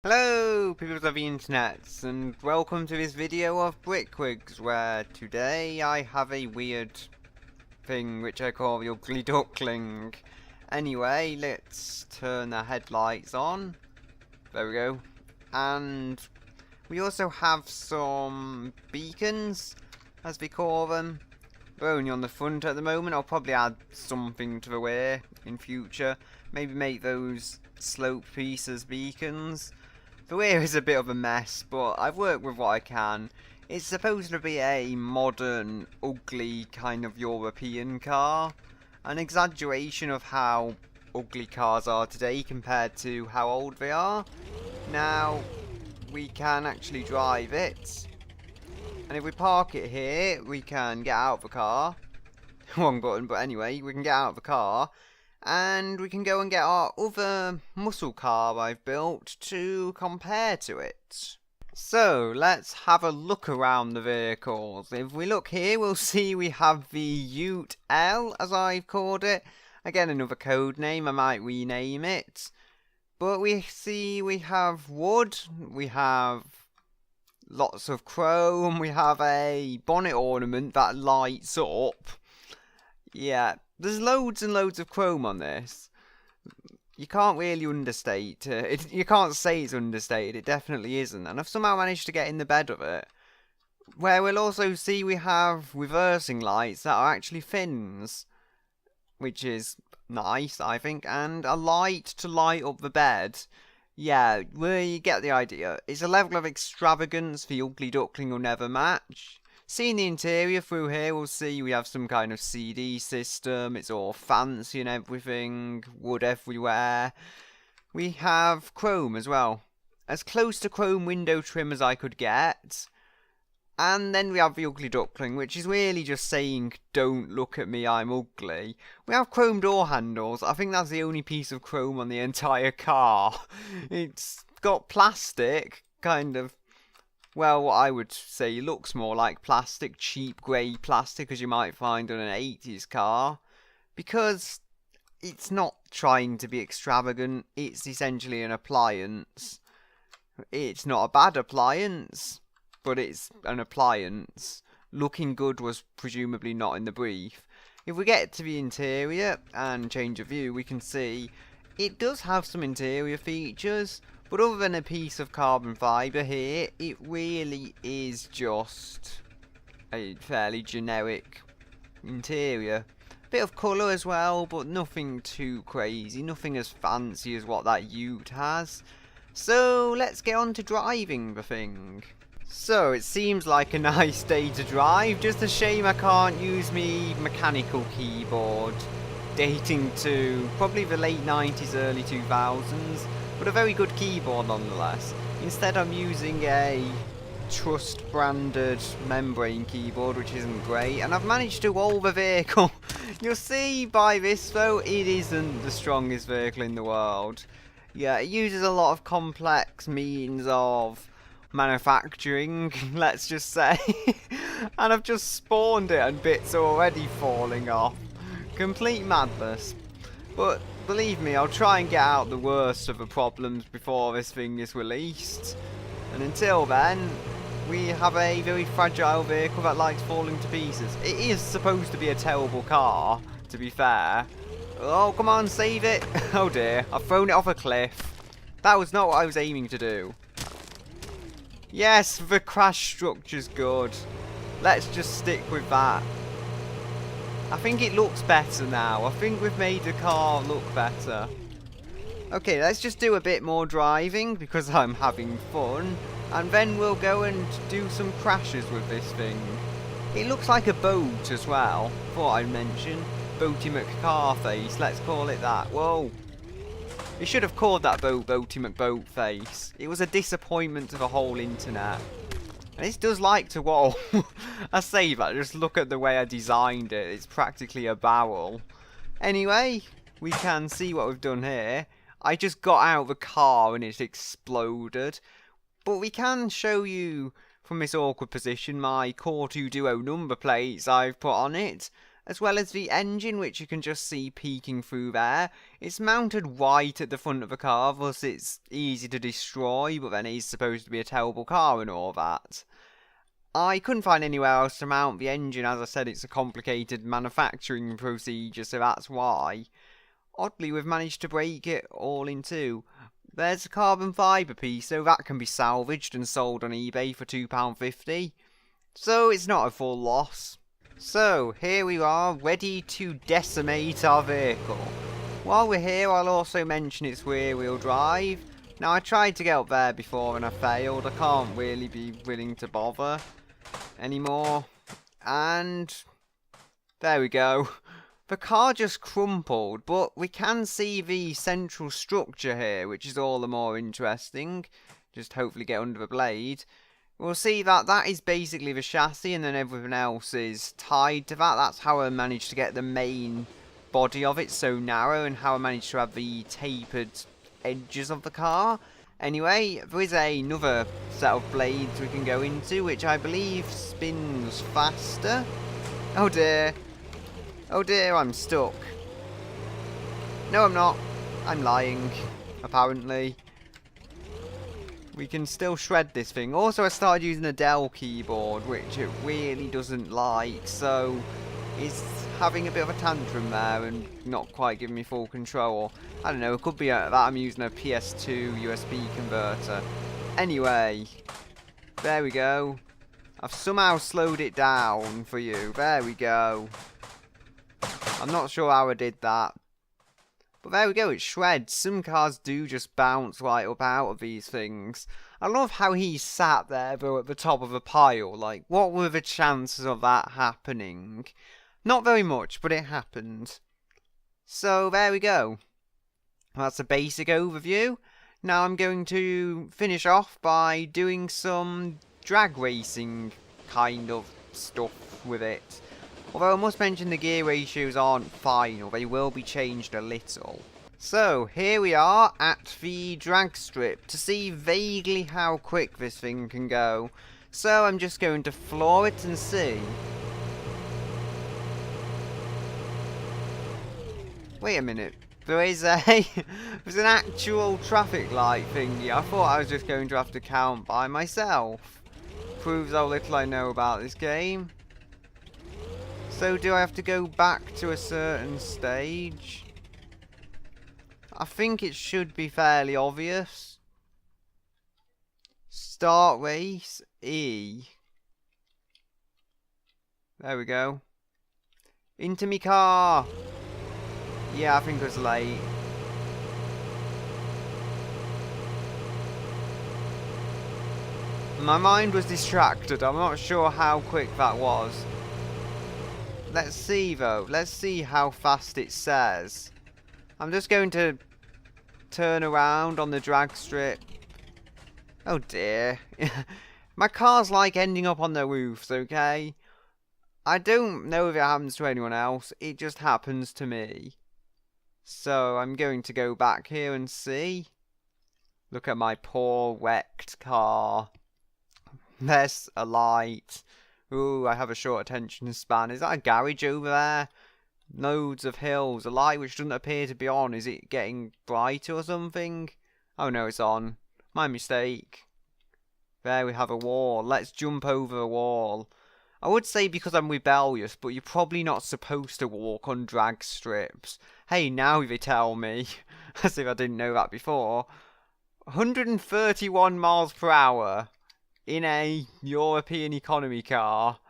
Hello, people of the internet, and welcome to this video of Brickwigs, where today I have a weird thing which I call the Ugly Duckling. Anyway, let's turn the headlights on. There we go. And we also have some beacons, as we call them. They're only on the front at the moment. I'll probably add something to the rear in future. Maybe make those slope pieces beacons. The rear is a bit of a mess, but I've worked with what I can. It's supposed to be a modern, ugly kind of European car. An exaggeration of how ugly cars are today compared to how old they are. Now, we can actually drive it. And if we park it here, we can get out of the car. Wrong button, but anyway, we can get out of the car. And we can go and get our other muscle car I've built to compare to it. So, let's have a look around the vehicles. If we look here, we'll see we have the Ute L, as I've called it. Again, another code name, I might rename it. But we see we have wood, we have lots of chrome, we have a bonnet ornament that lights up. Yeah, there's loads and loads of chrome on this. You can't really understate it. You can't say it's understated, it definitely isn't. And I've somehow managed to get in the bed of it. Where we'll also see we have reversing lights that are actually fins. Which is nice, I think. And a light to light up the bed. Yeah, we get the idea. It's a level of extravagance the Ugly Duckling will never match. Seeing the interior through here, we'll see we have some kind of CD system. It's all fancy and everything. Wood everywhere. We have chrome as well. As close to chrome window trim as I could get. And then we have the Ugly Duckling, which is really just saying, don't look at me, I'm ugly. We have chrome door handles. I think that's the only piece of chrome on the entire car. It's got plastic, kind of. Well, what I would say looks more like plastic, cheap grey plastic, as you might find on an 80s car. Because it's not trying to be extravagant, it's essentially an appliance. It's not a bad appliance, but it's an appliance. Looking good was presumably not in the brief. If we get to the interior and change of view, we can see it does have some interior features. But other than a piece of carbon fibre here, it really is just a fairly generic interior. Bit of colour as well, but nothing too crazy, nothing as fancy as what that Ute has. So let's get on to driving the thing. So it seems like a nice day to drive, just a shame I can't use me mechanical keyboard, dating to probably the late 90s, early 2000s. But a very good keyboard nonetheless. Instead I'm using a Trust branded membrane keyboard, which isn't great, and I've managed to roll the vehicle. You'll see by this though, it isn't the strongest vehicle in the world. Yeah, it uses a lot of complex means of manufacturing, let's just say. And I've just spawned it and bits are already falling off. Complete madness. But believe me, I'll try and get out the worst of the problems before this thing is released. And until then, we have a very fragile vehicle that likes falling to pieces. It is supposed to be a terrible car, to be fair. Oh, come on, save it. Oh dear, I've thrown it off a cliff. That was not what I was aiming to do. Yes, the crash structure's good. Let's just stick with that. I think it looks better now. I think we've made the car look better. Okay, let's just do a bit more driving because I'm having fun. And then we'll go and do some crashes with this thing. It looks like a boat as well. Thought I'd mention. Boaty McCarface, let's call it that. Whoa. We should have called that boat Boaty McBoatface. It was a disappointment to the whole internet. And this does like to roll. I say that, just look at the way I designed it. It's practically a barrel. Anyway, we can see what we've done here. I just got out of the car and it exploded. But we can show you from this awkward position my Core 2 Duo number plates I've put on it. as well as the engine, which you can just see peeking through there. It's mounted right at the front of the car, thus it's easy to destroy, but then it is supposed to be a terrible car and all that. I couldn't find anywhere else to mount the engine. As I said, it's a complicated manufacturing procedure, so that's why. Oddly, we've managed to break it all in two. There's a carbon fibre piece, so that can be salvaged and sold on eBay for £2.50. So it's not a full loss. So, here we are, ready to decimate our vehicle. While we're here, I'll also mention its rear-wheel drive. Now, I tried to get up there before and I failed. I can't really be willing to bother anymore. And there we go. The car just crumpled, but we can see the central structure here, which is all the more interesting. Just hopefully get under the blade. We'll see that that is basically the chassis, and then everything else is tied to that. That's how I managed to get the main body of it so narrow, and how I managed to have the tapered edges of the car. Anyway, there is another set of blades we can go into, which I believe spins faster. Oh dear. Oh dear, I'm stuck. No, I'm not. I'm lying, apparently. We can still shred this thing. Also, I started using a Dell keyboard, which it really doesn't like, so it's having a bit of a tantrum there and not quite giving me full control. I don't know, it could be that I'm using a PS2 USB converter. Anyway, there we go. I've somehow slowed it down for you. There we go. I'm not sure how I did that. But there we go, it shreds. Some cars do just bounce right up out of these things. I love how he sat there, though, at the top of a pile. Like, what were the chances of that happening? Not very much, but it happened. So, there we go. That's a basic overview. Now I'm going to finish off by doing some drag racing kind of stuff with it. Although I must mention the gear ratios aren't final, they will be changed a little. So, here we are at the drag strip to see vaguely how quick this thing can go. So I'm just going to floor it and see. Wait a minute, there is there's an actual traffic light thingy. I thought I was just going to have to count by myself. Proves how little I know about this game. So do I have to go back to a certain stage? I think it should be fairly obvious. Start race, E. There we go. Into me car. Yeah, I think it was late. My mind was distracted. I'm not sure how quick that was. Let's see though. Let's see how fast it says. I'm just going to turn around on the drag strip. Oh dear. My car's like ending up on the roofs, okay? I don't know if it happens to anyone else. It just happens to me. So I'm going to go back here and see. Look at my poor wrecked car. There's a light. Ooh, I have a short attention span. Is that a garage over there? Loads of hills. A light which doesn't appear to be on. Is it getting brighter or something? Oh no, it's on. My mistake. There we have a wall. Let's jump over the wall. I would say because I'm rebellious, but you're probably not supposed to walk on drag strips. Hey, now they tell me. As if I didn't know that before. 131 miles per hour. In a European economy car.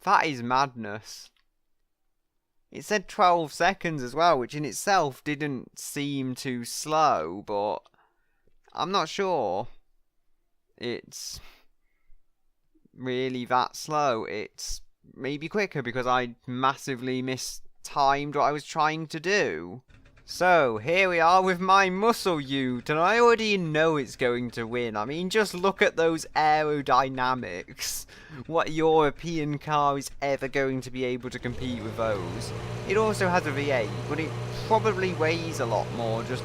That is madness. It said 12 seconds as well, which in itself didn't seem too slow, but I'm not sure it's really that slow. It's maybe quicker because I massively mistimed what I was trying to do. So, here we are with my muscle ute, and I already know it's going to win. I mean, just look at those aerodynamics. What European car is ever going to be able to compete with those? It also has a V8, but it probably weighs a lot more, just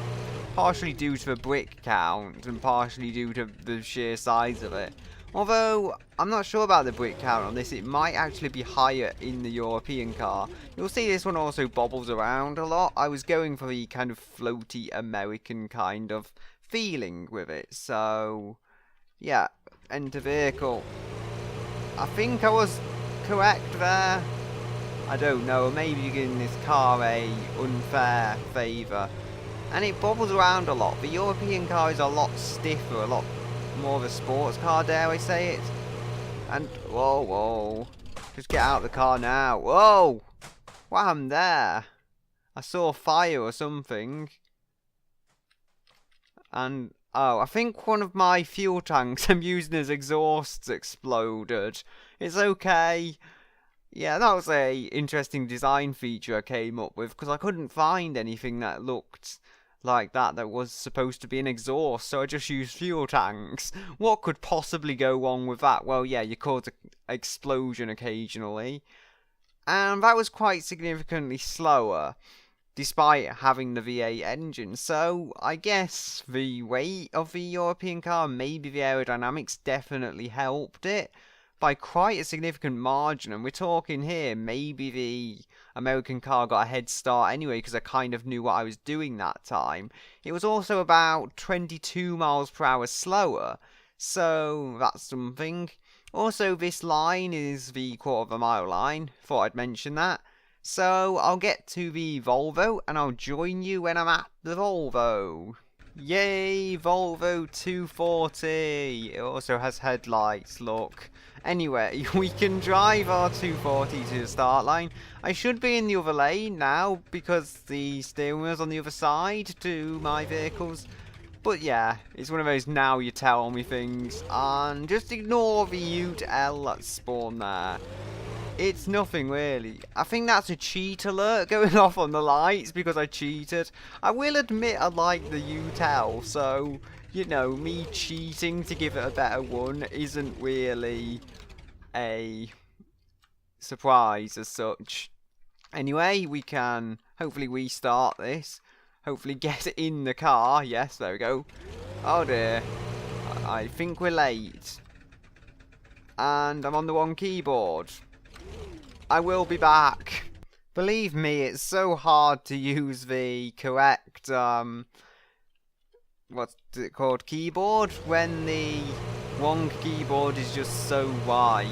partially due to the brick count, and partially due to the sheer size of it. Although, I'm not sure about the brick count on this, it might actually be higher in the European car. You'll see this one also bobbles around a lot. I was going for the kind of floaty American kind of feeling with it, so yeah, enter vehicle. I think I was correct there. I don't know, maybe you're giving this car a unfair favour. And it bobbles around a lot. The European car is a lot stiffer, a lot more of a sports car, dare I say it. And, whoa, whoa. Just get out of the car now. Whoa! What happened there? I saw fire or something. And, oh, I think one of my fuel tanks I'm using as exhausts exploded. It's okay. Yeah, that was a interesting design feature I came up with, because I couldn't find anything that looked like that was supposed to be an exhaust, so I just used fuel tanks. What could possibly go wrong with that? Well, yeah, you cause an explosion occasionally. And that was quite significantly slower, despite having the V8 engine. So, I guess the weight of the European car, maybe the aerodynamics definitely helped it by quite a significant margin, and we're talking here, maybe the American car got a head start anyway because I kind of knew what I was doing that time. It was also about 22 miles per hour slower, so that's something. Also, this line is the quarter-of-a-mile line, thought I'd mention that. So, I'll get to the Volvo, and I'll join you when I'm at the Volvo. Yay, Volvo 240! It also has headlights, look. Anyway, we can drive our 240 to the start line. I should be in the other lane now, because the steering wheel's on the other side to my vehicles. But yeah, it's one of those now you tell me things. And just ignore the U-L that's spawned there. It's nothing really. I think that's a cheat alert going off on the lights because I cheated. I will admit I like the U-Tell, so, you know, me cheating to give it a better one isn't really a surprise as such. Anyway, we can hopefully restart this. Hopefully get in the car. Yes, there we go. Oh dear. I think we're late. And I'm on the wrong keyboard. I will be back. Believe me, it's so hard to use the correct, what's it called, keyboard, when the wrong keyboard is just so white.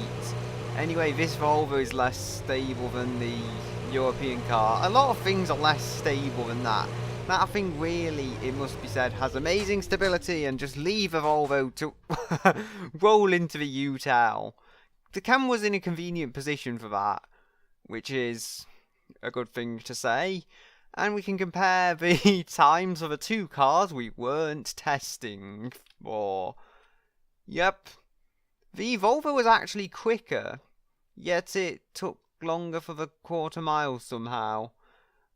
Anyway, this Volvo is less stable than the European car. A lot of things are less stable than that. That thing really, it must be said, has amazing stability, and just leave a Volvo to roll into the U-Tail. The camera's in a convenient position for that, which is a good thing to say. And we can compare the times of the two cars we weren't testing for. Yep. The Volvo was actually quicker, yet it took longer for the quarter mile somehow.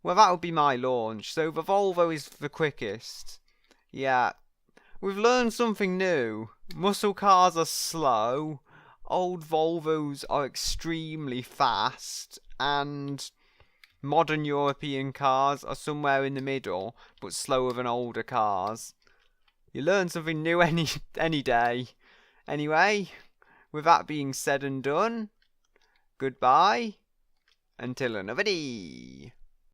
Well, that would be my launch, so the Volvo is the quickest. Yeah. We've learned something new. Muscle cars are slow. Old Volvos are extremely fast, and modern European cars are somewhere in the middle, but slower than older cars. You learn something new any day. Anyway, with that being said and done, goodbye, until another day.